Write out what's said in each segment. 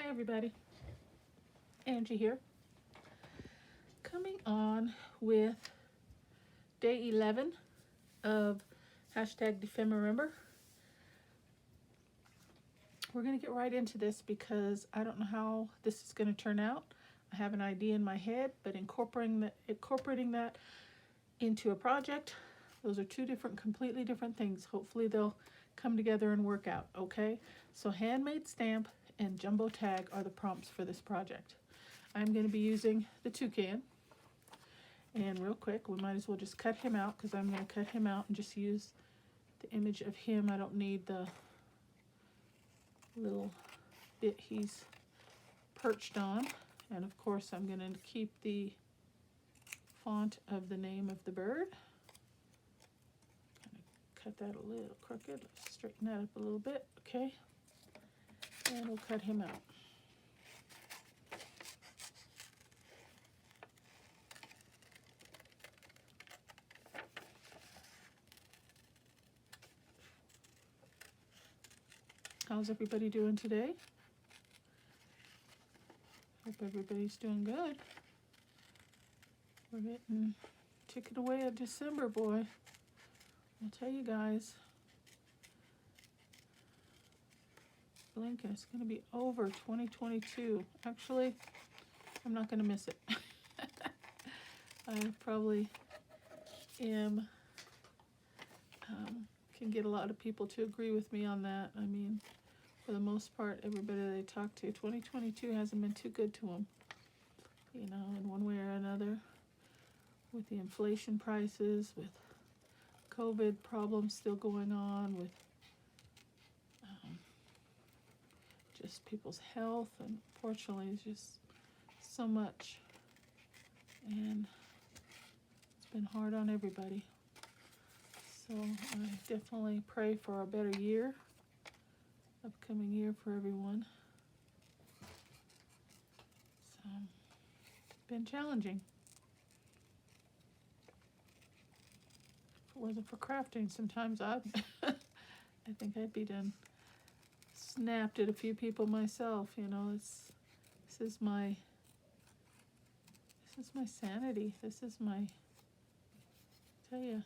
Hi everybody, Angie here, coming on with day 11 of hashtag Defemember. We're going to get right into this because I don't know how this is going to turn out. I have an idea in my head, but incorporating that into a project, those are two completely different things. Hopefully they'll come together and work out, okay? So handmade stamp and jumbo tag are the prompts for this project. I'm going to be using the toucan, and real quick, we might as well just cut him out because I'm going to cut him out and just use the image of him. I don't need the little bit he's perched on, and of course I'm going to keep the font of the name of the bird. Cut that a little crooked. Let's straighten that up a little bit, okay? And we'll cut him out. How's everybody doing today? Hope everybody's doing good. We're ticking away at December, boy. I'll tell you guys. Blink and it's going to be over 2022. Actually, I'm not going to miss it. I probably am, can get a lot of people to agree with me on that. I mean, for the most part, everybody that I talk to, 2022 hasn't been too good to them, you know, in one way or another, with the inflation prices, with COVID problems still going on, with just people's health, and unfortunately it's just so much, and it's been hard on everybody. So I definitely pray for a better year, upcoming year for everyone. So it's been challenging. If it wasn't for crafting, sometimes I think I'd be done snapped at a few people myself, you know. This is my sanity. This is my, tell you,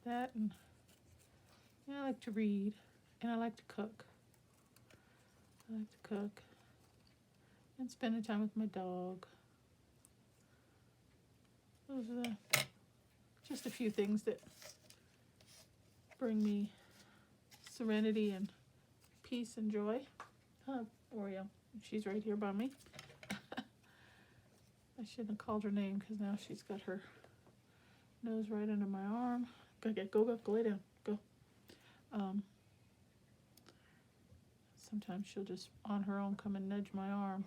that, and yeah, I like to read and I like to cook. I like to cook and spending time with my dog. Those are just a few things that bring me serenity and peace and joy. Oreo, she's right here by me. I shouldn't have called her name because now she's got her nose right under my arm. Go lay down, go. Sometimes she'll just on her own come and nudge my arm.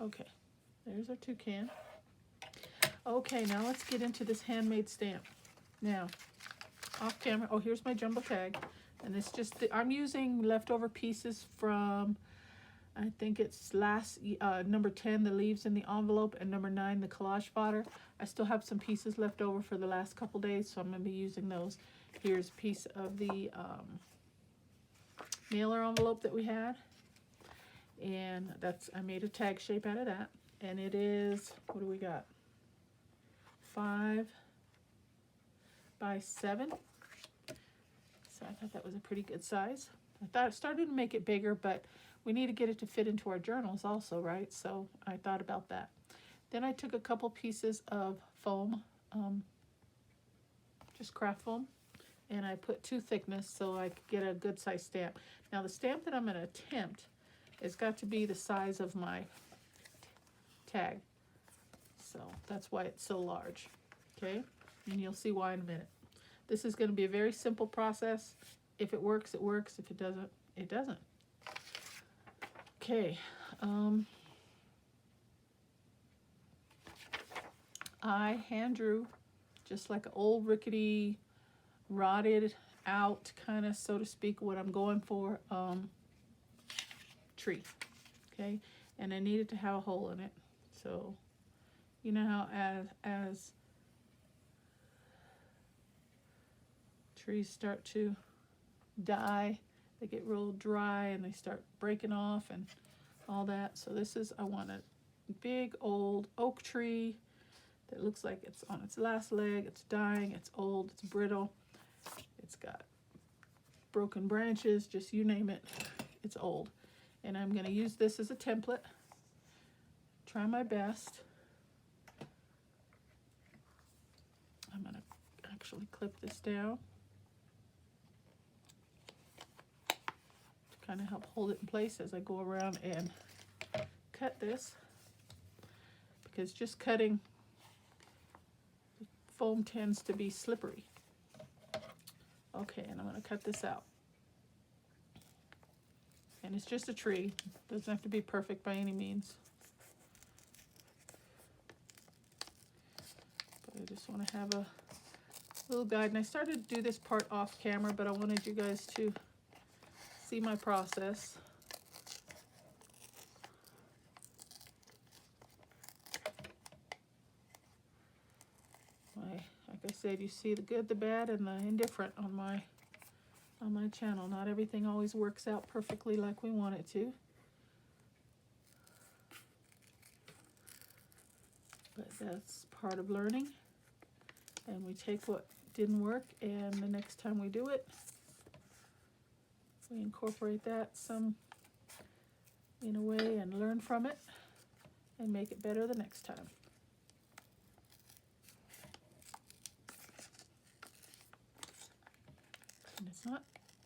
Okay, there's our toucan. Okay, now let's get into this handmade stamp. Now, off camera, oh, here's my jumbo tag. And it's just, I'm using leftover pieces from, I think it's number 10, the leaves in the envelope, and number 9, the collage fodder. I still have some pieces left over for the last couple days, so I'm going to be using those. Here's a piece of the mailer envelope that we had. And I made a tag shape out of that. And it is, what do we got? 5 by 7. So I thought that was a pretty good size. I thought it started to make it bigger, but we need to get it to fit into our journals also, right? So I thought about that. Then I took a couple pieces of foam, just craft foam, and I put 2 thickness so I could get a good size stamp. Now the stamp that I'm going to attempt has got to be the size of my tag. So that's why it's so large, okay? And you'll see why in a minute. This is going to be a very simple process. If it works, it works. If it doesn't, it doesn't. Okay. I hand drew just like an old rickety, rotted out kind of, so to speak, what I'm going for, tree. Okay. And I needed to have a hole in it. So, you know how as Trees start to die, they get real dry and they start breaking off and all that. So this is, I want a big old oak tree that looks like it's on its last leg. It's dying, it's old, it's brittle, it's got broken branches, just you name it, it's old. And I'm going to use this as a template. Try my best. I'm going to actually clip this down to kind of help hold it in place as I go around and cut this, because just cutting foam tends to be slippery. Okay, and I'm going to cut this out. And it's just a tree. Doesn't have to be perfect by any means. But I just want to have a little guide. And I started to do this part off camera, but I wanted you guys to see my process. Like I said, you see the good, the bad, and the indifferent on my channel. Not everything always works out perfectly like we want it to. But that's part of learning. And we take what didn't work, and the next time we do it, we incorporate that some in a way and learn from it and make it better the next time. And it's not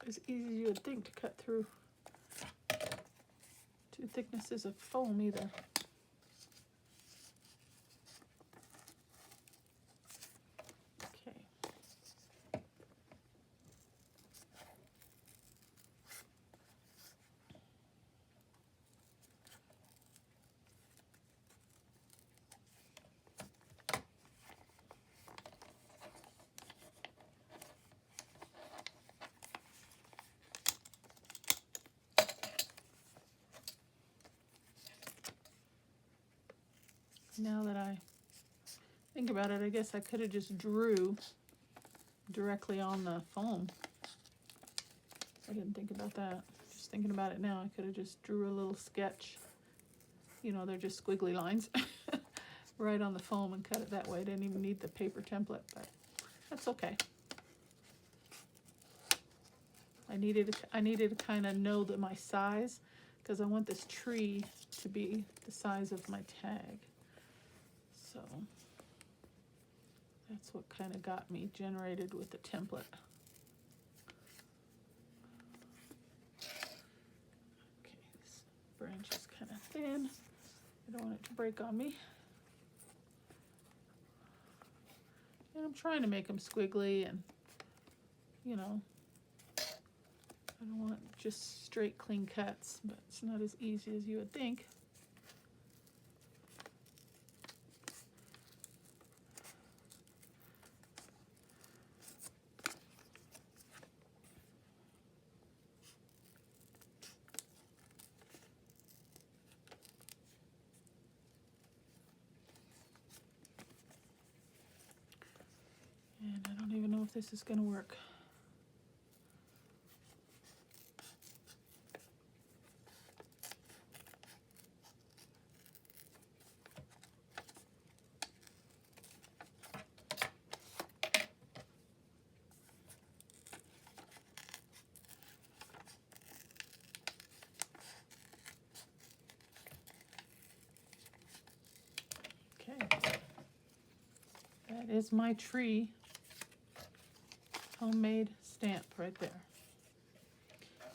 as easy as you would think to cut through two thicknesses of foam either. Okay. Now that I think about it, I guess I could have just drew directly on the foam. I didn't think about that. Just thinking about it now, I could have just drew a little sketch. You know, they're just squiggly lines right on the foam and cut it that way. I didn't even need the paper template, but that's okay. I needed to kind of know that my size, because I want this tree to be the size of my tag. So that's what kind of got me generated with the template. Okay, this branch is kind of thin. I don't want it to break on me. And I'm trying to make them squiggly and, you know, I don't want just straight clean cuts, but it's not as easy as you would think. And I don't even know if this is going to work. Okay. That is my tree. Homemade stamp right there.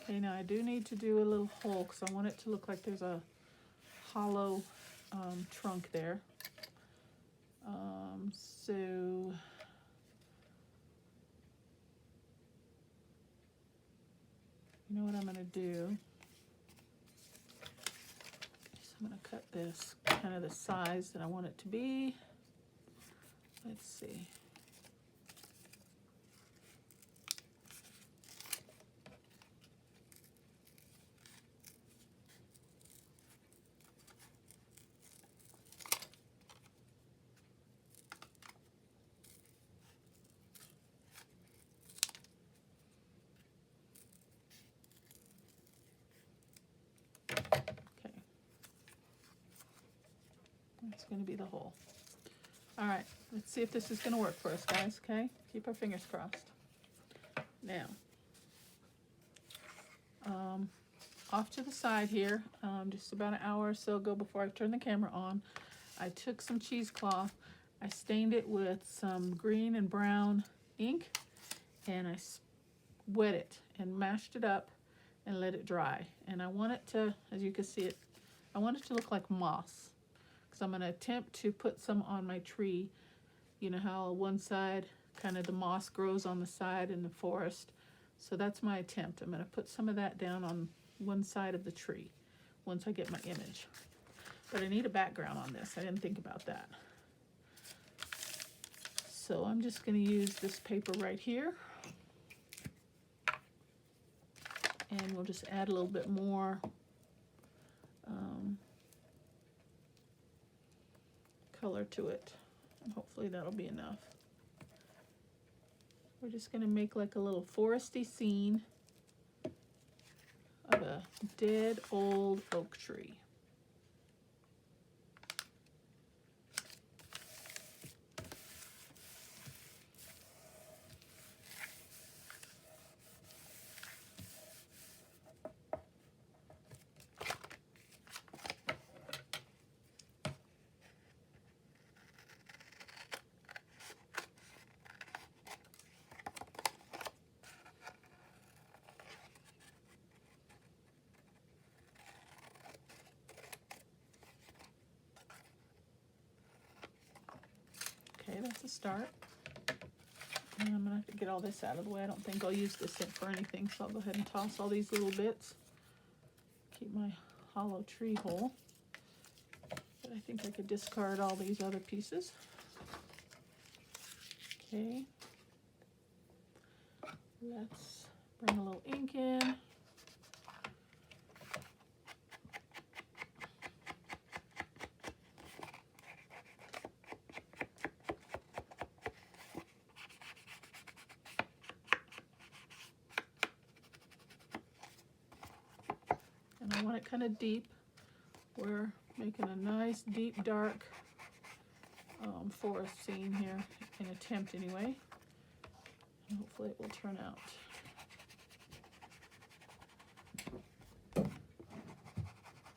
Okay, now I do need to do a little hole because I want it to look like there's a hollow trunk there. So you know what I'm going to do? So I'm going to cut this kind of the size that I want it to be. Let's see. going to be the hole. All right, let's see if this is going to work for us, guys, okay? Keep our fingers crossed. Now, off to the side here, just about an hour or so ago before I turned the camera on, I took some cheesecloth, I stained it with some green and brown ink, and I wet it and mashed it up and let it dry. And I want it to, as you can see it, I want it to look like moss, because I'm going to attempt to put some on my tree. You know how one side, kind of the moss grows on the side in the forest. So that's my attempt. I'm going to put some of that down on one side of the tree once I get my image. But I need a background on this. I didn't think about that. So I'm just going to use this paper right here. And we'll just add a little bit more color to it. And hopefully that'll be enough. We're just going to make like a little foresty scene of a dead old oak tree. Okay, that's a start. And I'm gonna have to get all this out of the way. I don't think I'll use this for anything, so I'll go ahead and toss all these little bits. Keep my hollow tree hole. But I think I could discard all these other pieces. Okay. Let's bring a little ink in. And I want it kind of deep. We're making a nice, deep, dark forest scene here, an attempt anyway. And hopefully it will turn out.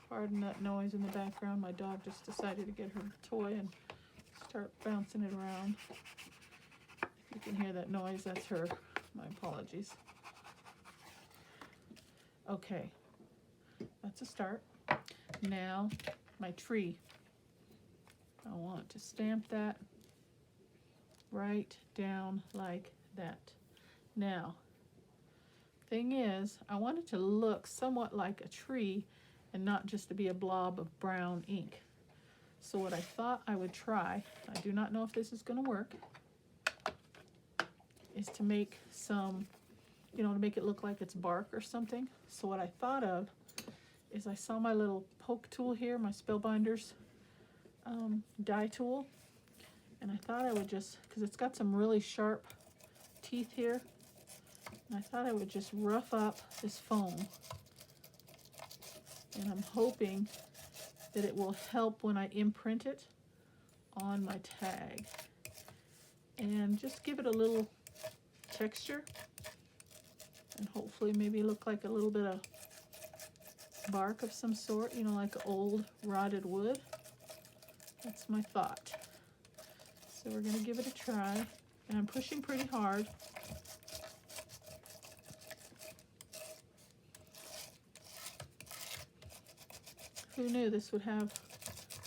Pardon that noise in the background. My dog just decided to get her toy and start bouncing it around. If you can hear that noise, that's her. My apologies. Okay, that's a start. Now, my tree. I want to stamp that right down like that. Now, thing is, I want it to look somewhat like a tree and not just to be a blob of brown ink. So what I thought I would try, I do not know if this is going to work, is to make some, to make it look like it's bark or something. So what I thought of is I saw my little poke tool here, my Spellbinders die tool, and I thought I would just, because it's got some really sharp teeth here, and I thought I would just rough up this foam, and I'm hoping that it will help when I imprint it on my tag, and just give it a little texture, and hopefully maybe look like a little bit of bark of some sort, like old rotted wood. That's my thought. So we're going to give it a try, and I'm pushing pretty hard. Who knew this would have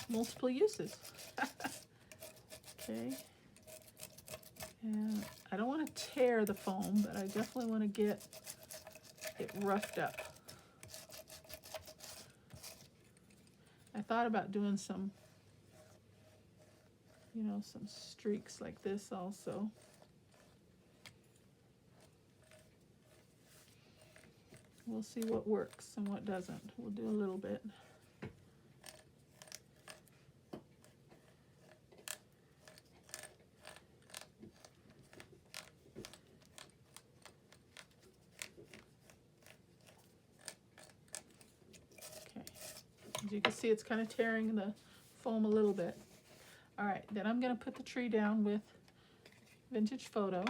multiple uses? Okay. And I don't want to tear the foam, but I definitely want to get it roughed up. I thought about doing some, some streaks like this also. We'll see what works and what doesn't. We'll do a little bit. Okay. As you can see, it's kind of tearing the foam a little bit. All right, then I'm gonna put the tree down with Vintage Photo.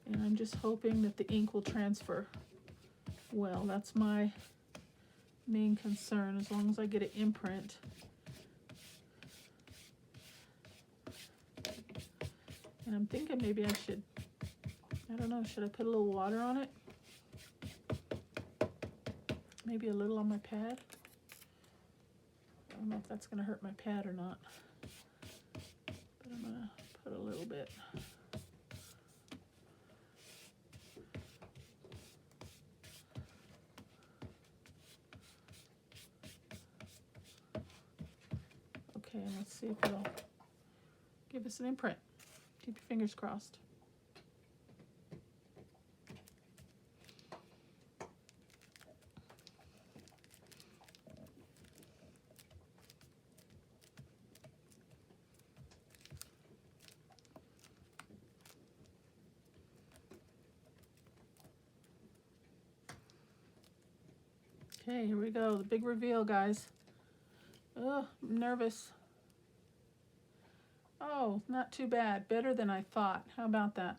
And I'm just hoping that the ink will transfer well. That's my main concern, as long as I get an imprint. And I'm thinking maybe I should, I don't know, should I put a little water on it? Maybe a little on my pad? I don't know if that's gonna hurt my pad or not, but I'm gonna put a little bit. Okay, and let's see if it'll give us an imprint. Keep your fingers crossed. Okay, here we go. The big reveal, guys. Oh, I'm nervous. Oh, not too bad. Better than I thought. How about that?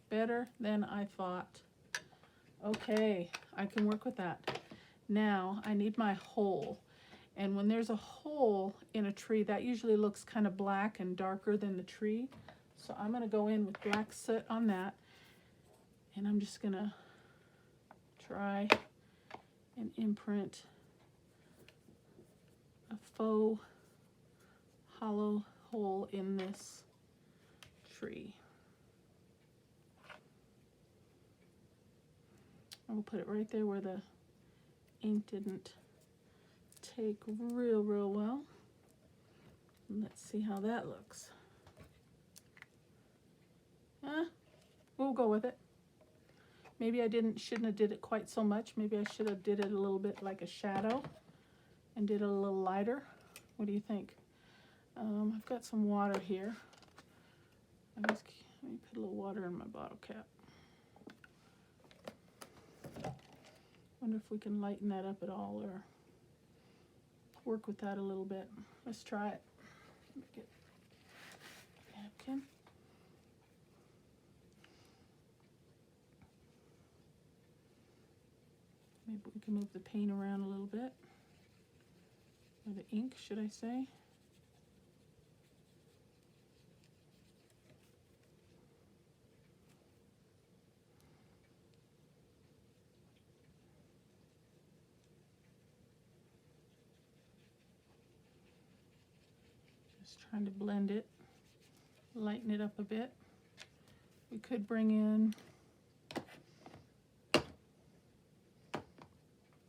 Better than I thought. Okay, I can work with that. Now, I need my hole. And when there's a hole in a tree, that usually looks kind of black and darker than the tree. So I'm going to go in with black soot on that. And I'm just going to try and imprint a faux hollow hole in this tree. I will put it right there where the ink didn't take real well. And let's see how that looks. We'll go with it. Maybe I shouldn't have did it quite so much. Maybe I should have did it a little bit like a shadow and did it a little lighter. What do you think? I've got some water here. Let me put a little water in my bottle cap. Wonder if we can lighten that up at all or work with that a little bit. Let's try it. Get a napkin. Maybe we can move the paint around a little bit. Or the ink, should I say. Just trying to blend it, lighten it up a bit. We could bring in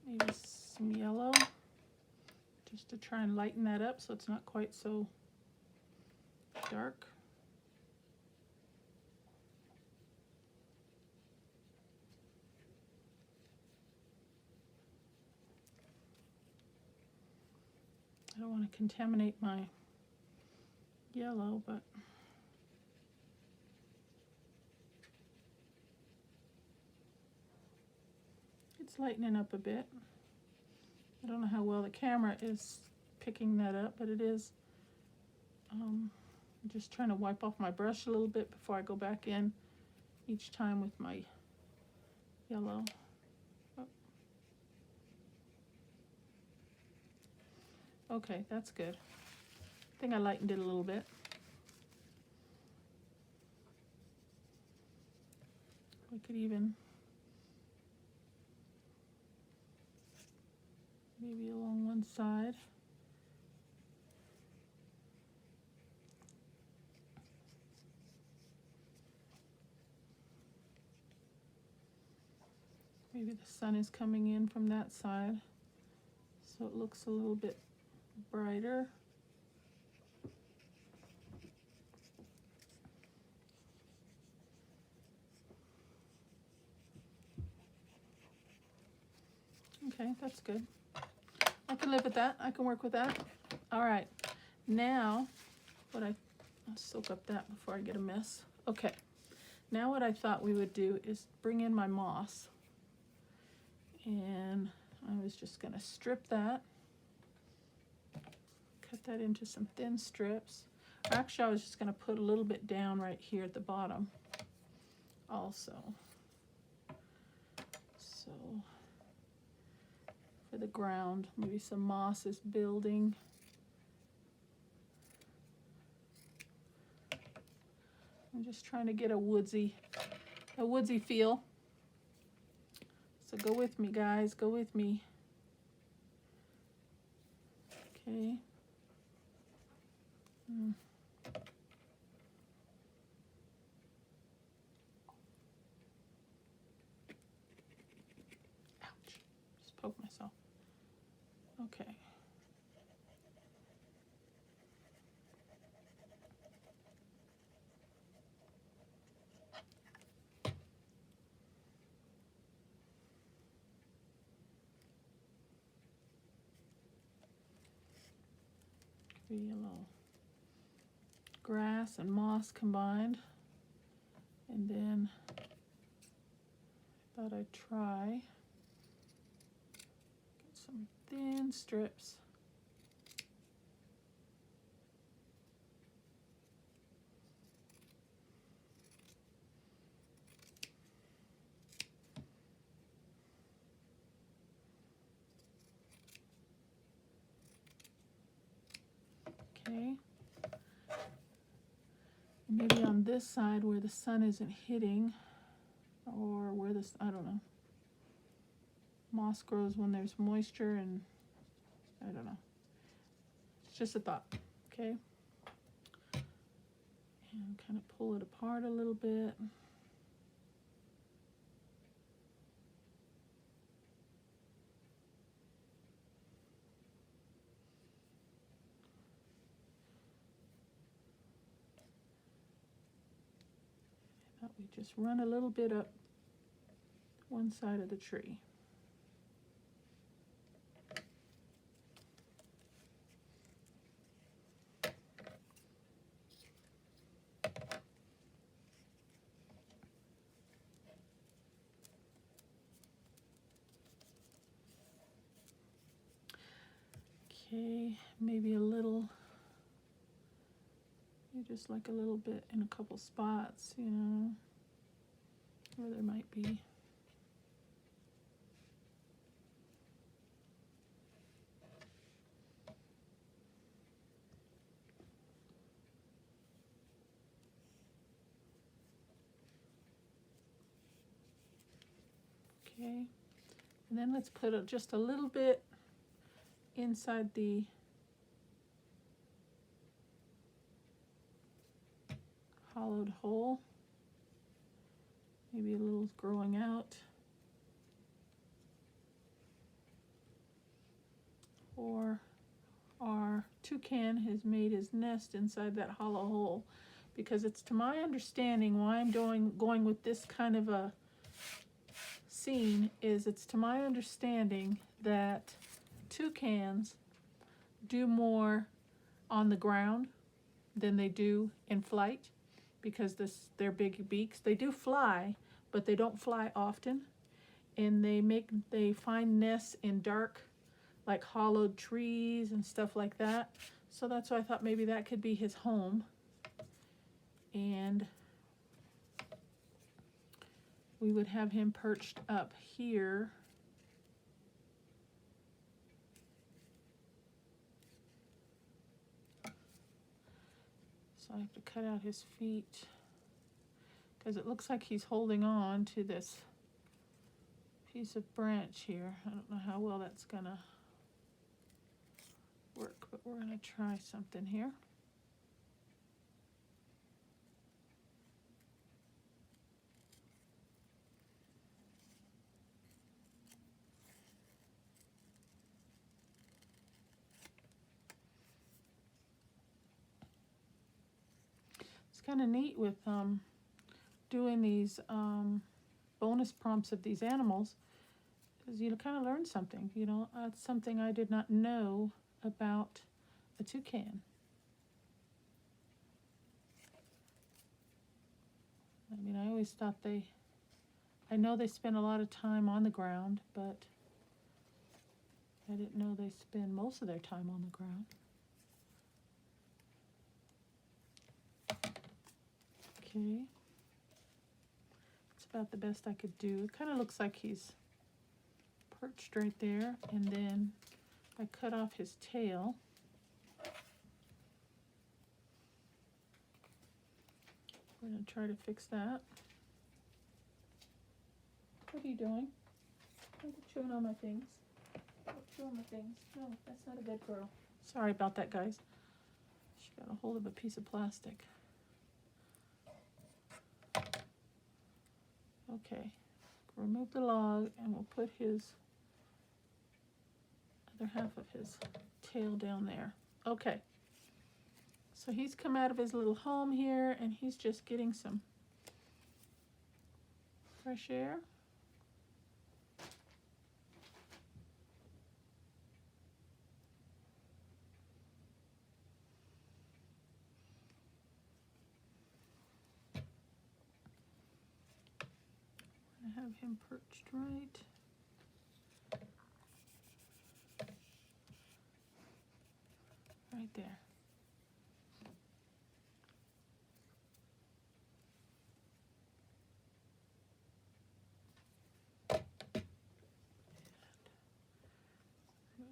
maybe some yellow just to try and lighten that up so it's not quite so dark. I don't want to contaminate my yellow, but it's lightening up a bit. I don't know how well the camera is picking that up, but it is. I'm just trying to wipe off my brush a little bit before I go back in each time with my yellow. Oh. Okay, that's good. I think I lightened it a little bit. We could even maybe along one side. Maybe the sun is coming in from that side, so it looks a little bit brighter. Okay, that's good. I can live with that. I can work with that. All right. Now, I'll soak up that before I get a mess. Okay. Now what I thought we would do is bring in my moss. And I was just going to strip that. Cut Get that into some thin strips. Actually, I was just going to put a little bit down right here at the bottom also. So for the ground, maybe some moss is building. I'm just trying to get a woodsy feel. So go with me, guys, go with me. Okay. Ouch. Just poke myself. Okay. Be a little grass and moss combined. And then I thought I'd try get some thin strips. Okay. Maybe on this side where the sun isn't hitting, or where this, I don't know. Moss grows when there's moisture, and I don't know. It's just a thought, okay? And kind of pull it apart a little bit. I thought we'd just run a little bit up one side of the tree. Okay, maybe a little, just like a little bit in a couple spots, you know, where there might be. Okay, and then let's put just a little bit inside the hollowed hole. Maybe a little growing out. Or our toucan has made his nest inside that hollow hole, because it's to my understanding why I'm going with this kind of a scene is it's to my understanding that toucans do more on the ground than they do in flight, because their big beaks. They do fly, but they don't fly often, and they find nests in dark, like hollowed trees and stuff like that. So that's why I thought maybe that could be his home. And we would have him perched up here. So I have to cut out his feet, because it looks like he's holding on to this piece of branch here. I don't know how well that's gonna work, but we're gonna try something here. It's kind of neat with doing these bonus prompts of these animals, because you kind of learn something. You know, that's something I did not know about a toucan. I mean, I always thought I know they spend a lot of time on the ground, but I didn't know they spend most of their time on the ground. Okay. It's about the best I could do. It kind of looks like he's perched right there, and then I cut off his tail. We're going to try to fix that. What are you doing? Don't be chewing on my things. Don't chew on my things. No, that's not a good girl. Sorry about that, guys. She got a hold of a piece of plastic. Okay. Remove the log, and we'll put his other half of his tail down there. Okay. So he's come out of his little home here, and he's just getting some fresh air. I have him perched right. Right there.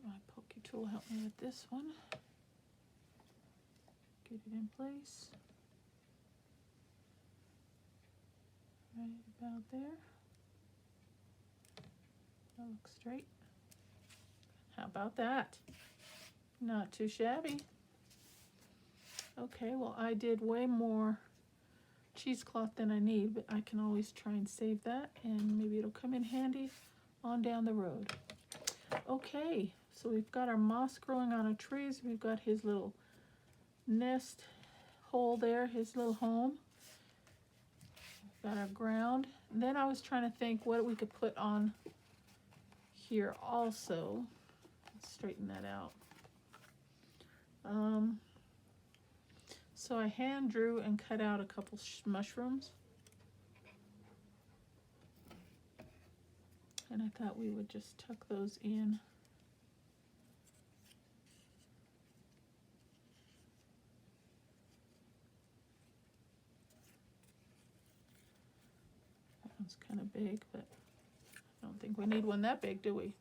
My pokey tool help me with this one. Get it in place. Right about there. That looks straight. How about that? Not too shabby. Okay, well, I did way more cheesecloth than I need, but I can always try and save that, and maybe it'll come in handy on down the road. Okay, so we've got our moss growing on our trees. We've got his little nest hole there, his little home. We've got our ground. And then I was trying to think what we could put on here also. Let's straighten that out. So I hand drew and cut out a couple mushrooms. And I thought we would just tuck those in. That one's kind of big, but I don't think we need one that big, do we?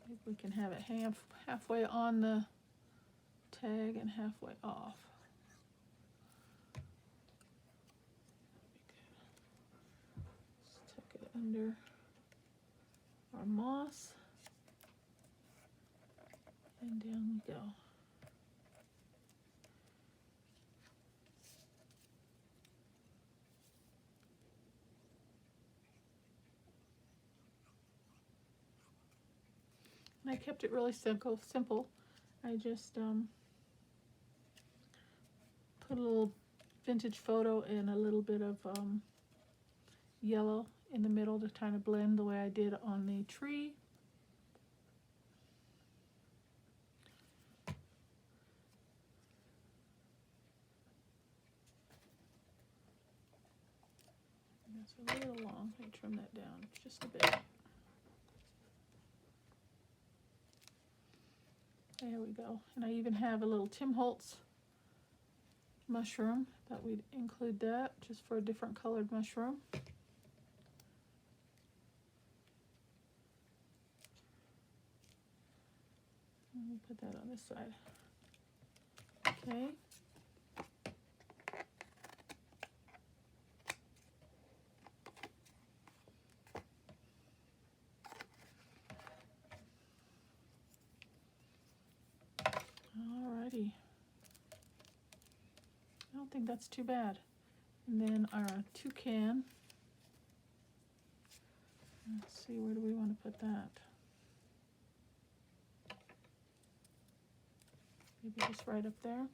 Maybe we can have it halfway on the tag and halfway off. Let's tuck it under our moss, and down we go. And I kept it really simple. I just put a little vintage photo and a little bit of yellow in the middle to kind of blend the way I did on the tree. That's a little long. Let me trim that down just a bit. There we go. And I even have a little Tim Holtz mushroom. Thought we'd include that just for a different colored mushroom. And we'll put that on this side. Okay. Alrighty. I don't think that's too bad. And then our toucan. Let's see, where do we want to put that? Maybe just right up there.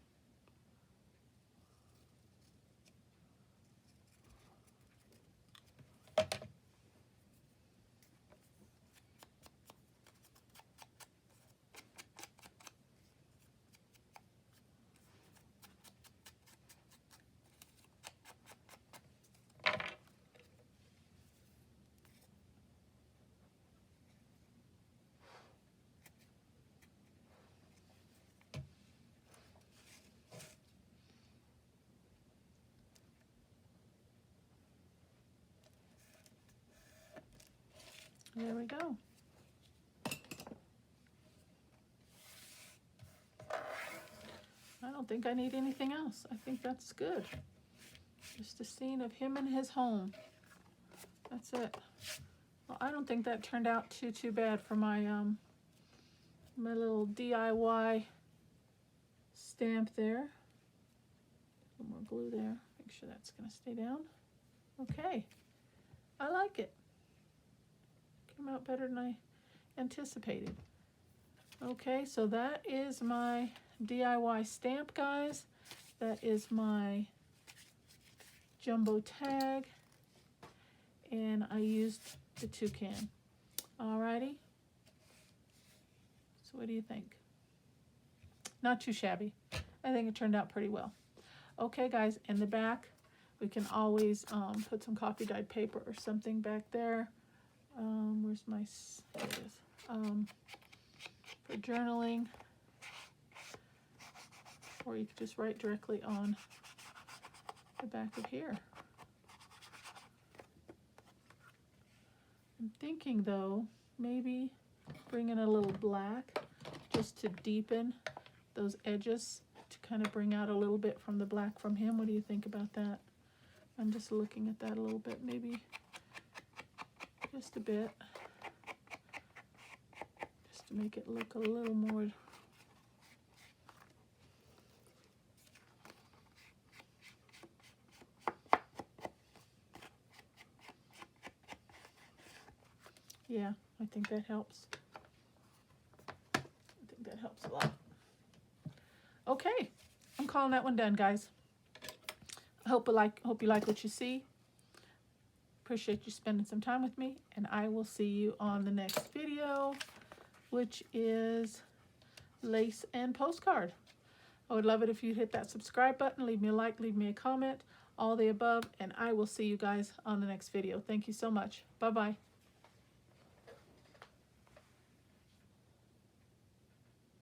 There we go. I don't think I need anything else. I think that's good. Just a scene of him in his home. That's it. Well, I don't think that turned out too bad for my my little DIY stamp there. A little more glue there. Make sure that's gonna stay down. Okay, I like it. Came out better than I anticipated. Okay, so that is my DIY stamp, guys. That is my jumbo tag, and I used the toucan. Alrighty. So what do you think? Not too shabby. I think it turned out pretty well. Okay, guys, in the back, we can always put some coffee dyed paper or something back there. Where's my, there it is. For journaling. Or you could just write directly on the back of here. I'm thinking, though, maybe bring in a little black just to deepen those edges, to kind of bring out a little bit from the black from him. What do you think about that? I'm just looking at that a little bit, maybe just a bit, just to make it look a little more. Yeah, I think that helps. I think that helps a lot. Okay, I'm calling that one done, guys. I hope you like what you see. Appreciate you spending some time with me, and I will see you on the next video, which is lace and postcard. I would love it if you'd hit that subscribe button, leave me a like, leave me a comment, all the above, and I will see you guys on the next video. Thank you so much. Bye-bye.